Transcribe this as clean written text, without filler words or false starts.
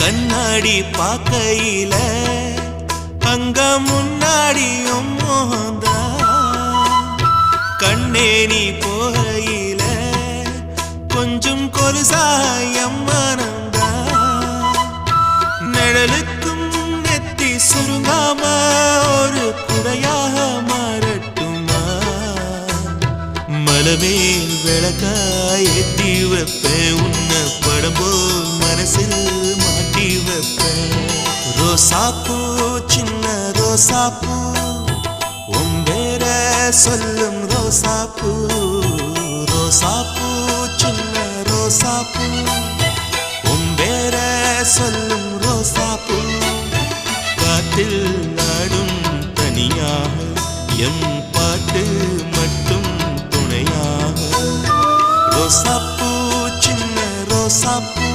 கண்ணாடி பார்க்கையில அங்க முன்னாடியும் மோகந்தா கண்ணே நீ போகையில கொஞ்சம் கொலுசாயம் மனந்தா நிழலுக்கும் நெத்தி சுருங்காம ஒரு குறையாக மாறட்டுமா மலமேல் விளக்காய் ஏத்தி வைப்பேன் உன்னை படம் போல் மனசில் மாட்டி வைப்பேன் ரோசாப்பூ சின்ன ரோசாப்பூ உம்பேர சொல்லும் ரோசாப்பூ ரோசாப்பூ சின்ன ரோசாப்பூ உம்பேர சொல்லும் ரோசாப்பூ காத்தில் நாடும் தனியாக எம் பாட்டு மட்டும் துணையாக ரோசாப்பூ சின்ன ரோசாப்பூ